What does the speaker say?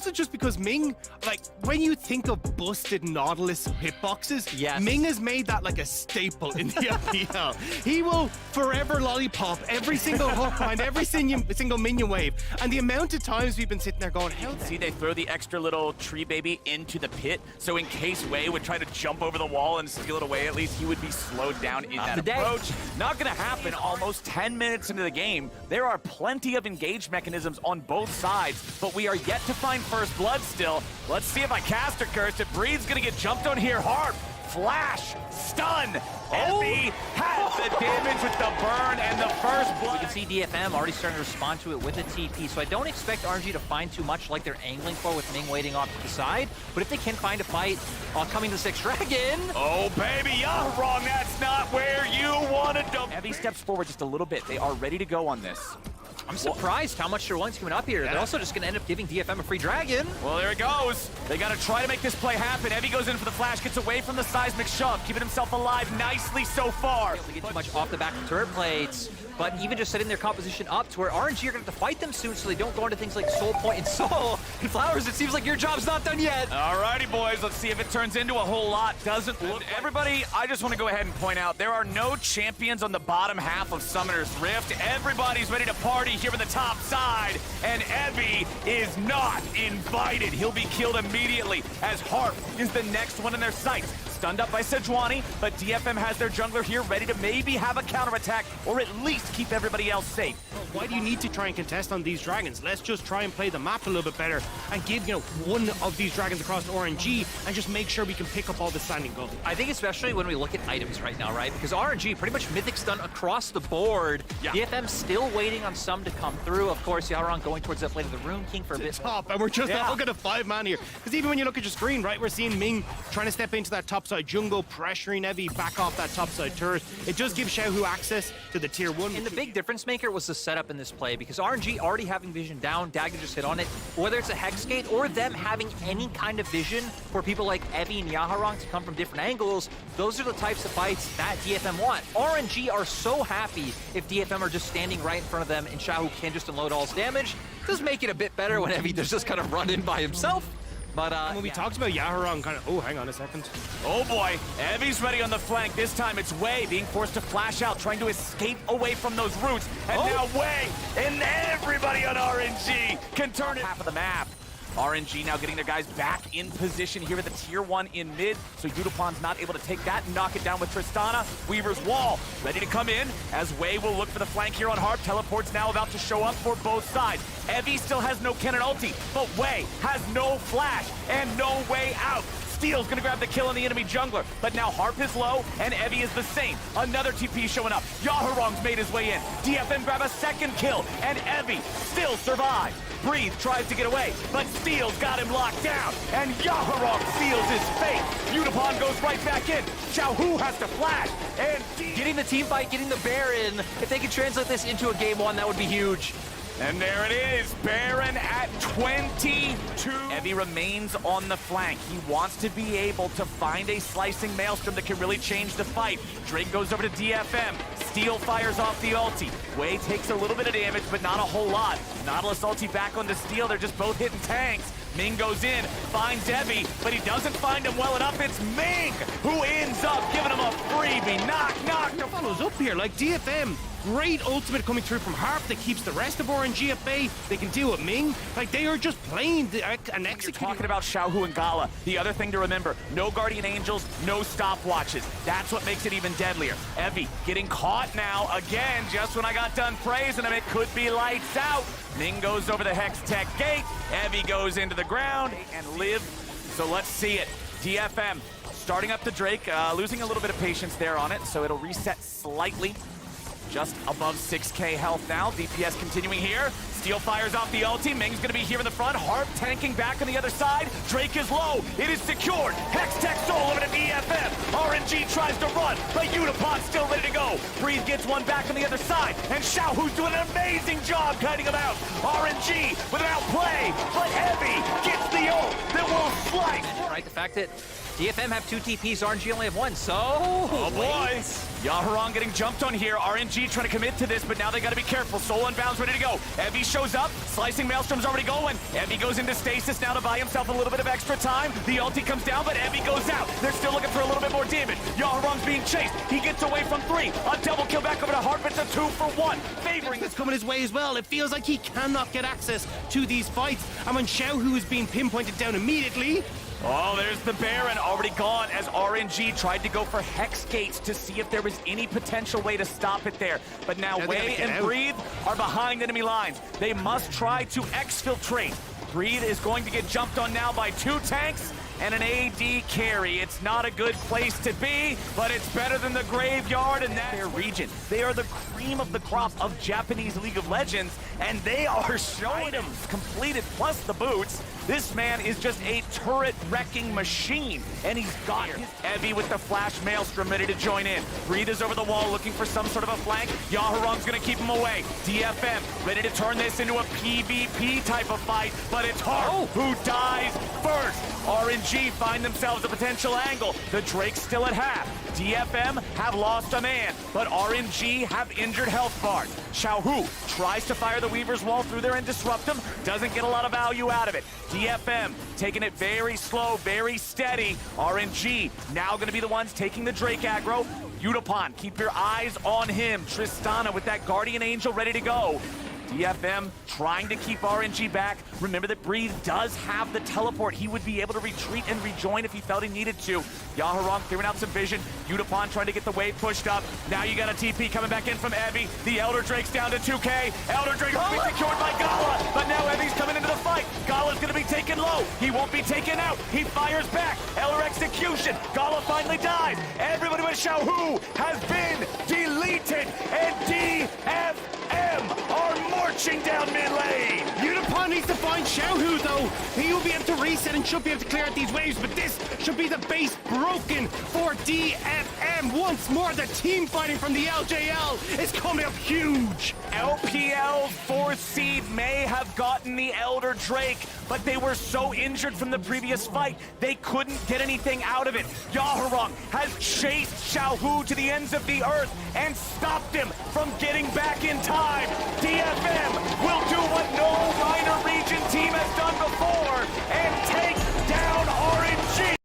also just because Ming, like, when you think of busted Nautilus hitboxes, yes. Ming has made that like a staple in the FPL. He will forever lollipop every single hook behind every single minion wave. And the amount of times we've been sitting there going, hell, see, they throw the extra little tree baby into the pit, so in case Wei would try to jump over the wall and steal it away, at least he would be slowed down in that approach. Not gonna happen. Almost 10 minutes into the game, there are plenty of engaged mechanisms on both sides, but we are yet to find first blood still. Let's see if I cast or curse. If Breeze's gonna get jumped on here hard. Flash, stun, Heavy has the damage with the burn and the first blood. We can see DFM already starting to respond to it with a TP, so I don't expect RNG to find too much like they're angling for with Ming waiting off to the side, but if they can find a fight coming to 6 Dragon. Oh baby, you're wrong, that's not where you wanted to. Heavy steps forward just a little bit. They are ready to go on this. I'm surprised how much they're willing to come up here. Yeah. They're also just going to end up giving DFM a free dragon. Well, there it goes. They got to try to make this play happen. Evie goes in for the flash, gets away from the seismic shove, keeping himself alive nicely so far. They get too much off the back of turret plates, but even just setting their composition up to where RNG are going to have to fight them soon so they don't go into things like Soul Point and Soul. And Flowers, it seems like your job's not done yet. Alrighty, boys. Let's see if it turns into a whole lot. Doesn't look. Everybody, I just want to go ahead and point out, there are no champions on the bottom half of Summoner's Rift. Everybody's ready to party here in the top side, and Evie is not invited. He'll be killed immediately as Harp is the next one in their sights. Stunned up by Sejuani, but DFM has their jungler here ready to maybe have a counterattack or at least keep everybody else safe. Why do you need to try and contest on these dragons? Let's just try and play the map a little bit better and give, one of these dragons across to RNG and just make sure we can pick up all the standing gold. I think especially when we look at items right now, right? Because RNG pretty much Mythic stun across the board. Yeah. DFM still waiting on some to come through. Of course, Yaron going towards that play of the Rune King for a bit. Top, and we're just looking at a 5-man here. Because even when you look at your screen, right, we're seeing Ming trying to step into that topside jungle, pressuring Evie back off that topside turret. It does give Xiaohu access to the tier 1. And the big difference maker was the setup in this play, because RNG already having vision down, Dagger just hit on it, whether it's a Hex Gate or them having any kind of vision for people like Evie and Yaharong to come from different angles, those are the types of fights that DFM want. RNG are so happy if DFM are just standing right in front of them and Xiaohu can just unload all his damage. Does make it a bit better when Evie does just kind of run in by himself. But when we talked about Yaharong, oh, hang on a second. Oh boy, Evie's ready on the flank. This time it's Wei being forced to flash out, trying to escape away from those roots. And now Wei and everybody on RNG can turn it half of the map. RNG now getting their guys back in position here at the tier 1 in mid, so Yudupon's not able to take that and knock it down with Tristana. Weaver's wall ready to come in as Wei will look for the flank here on Harp. Teleport's now about to show up for both sides. Evie still has no cannon ulti, but Wei has no flash and no way out. Steel's gonna grab the kill on the enemy jungler, but now Harp is low and Evie is the same. Another TP showing up. Yaharong's made his way in. DFM grab a second kill and Evie still survives. Breathe tries to get away, but Steel's got him locked down, and Yaharong seals his fate. Yutapon goes right back in. Xiaohu has to flash, and getting the team fight, getting the Baron. If they could translate this into a game 1, that would be huge. And there it is, Baron at 22. Evie remains on the flank. He wants to be able to find a slicing maelstrom that can really change the fight. Drake goes over to DFM. Steel fires off the ulti. Wei takes a little bit of damage, but not a whole lot. Nautilus ulti back onto Steel. They're just both hitting tanks. Ming goes in, finds Evie, but he doesn't find him well enough. It's Ming who ends up giving him a freebie. Knock. Follows up here, like DFM. Great ultimate coming through from Harp that keeps the rest of RNG at bay. They can deal with Ming. Like, they are just playing and executing. You're talking about Xiaohu and Gala. The other thing to remember, no Guardian Angels, no stopwatches. That's what makes it even deadlier. Evie getting caught now again, just when I got done praising him. It could be lights out. Ming goes over the Hex Tech gate. Evie goes into the ground and live. So let's see it. DFM starting up the Drake, losing a little bit of patience there on it, so it'll reset slightly. Just above 6k health now. DPS continuing here. Steel fires off the ulti. Ming's gonna be here in the front. Harp tanking back on the other side. Drake is low. It is secured. Hex Tech Soul over to DFM. RNG tries to run, but Unipon's still ready to go. Breathe gets one back on the other side, and Xiaohu's doing an amazing job kiting him out. RNG with an outplay, but Evie gets the ult that will slice. Right, the fact that DFM have 2 TPs, RNG only have 1, so... Oh boy! Yaharong getting jumped on here. RNG trying to commit to this, but now they got to be careful. Soul Unbound's ready to go. Evie shows up. Slicing Maelstrom's already going. Evie goes into stasis now to buy himself a little bit of extra time. The ulti comes down, but Evie goes out. They're still looking for a little bit more damage. Yaharong's being chased. He gets away from 3. A double kill back over to Hart. It's a 2 for 1. Favoring That's coming his way as well. It feels like he cannot get access to these fights. And when Xiaohu is being pinpointed down immediately, oh, there's the Baron already gone as RNG tried to go for Hex Gates to see if there was any potential way to stop it there. But now Wei and Breathe are behind enemy lines. They must try to exfiltrate. Breathe is going to get jumped on now by 2 tanks and an AD carry. It's not a good place to be, but it's better than the graveyard in their region. They are the cream of the crop of Japanese League of Legends, and they are showing them completed plus the boots. This man is just a turret-wrecking machine, and he's got his Evie with the Flash Maelstrom ready to join in. Breathe is over the wall looking for some sort of a flank. Yaharong's gonna keep him away. DFM ready to turn this into a PvP type of fight, but it's Hart who dies first. RNG find themselves a potential angle. The Drake's still at half. DFM have lost a man, but RNG have injured health bars. Xiaohu tries to fire the Weaver's Wall through there and disrupt him. Doesn't get a lot of value out of it. DFM taking it very slow, very steady. RNG now going to be the ones taking the Drake aggro. Udapon, keep your eyes on him. Tristana with that Guardian Angel ready to go. DFM trying to keep RNG back. Remember that Breathe does have the teleport. He would be able to retreat and rejoin if he felt he needed to. Yaharong clearing out some vision. Udapon trying to get the wave pushed up. Now you got a TP coming back in from Evie. The Elder Drake's down to 2K. Elder Drake will be secured by Gala, but now Evie's coming into the fight. Gala's going to be taken low. He won't be taken out. He fires back. Elder execution. Gala finally dies. Everybody but Xiaohu has been deleted, and DFM are marching down mid lane. Udapon needs to find Xiaohu though. He will be able to reset and should be able to clear out these waves, but this should be the base broken for DFM. Once more, the team fighting from the LJL is coming up huge. LPL's 4th seed may have gotten the Elder Drake, but they were so injured from the previous fight, they couldn't get anything out of it. Yaharong has chased Xiaohu to the ends of the earth and stopped him from getting back.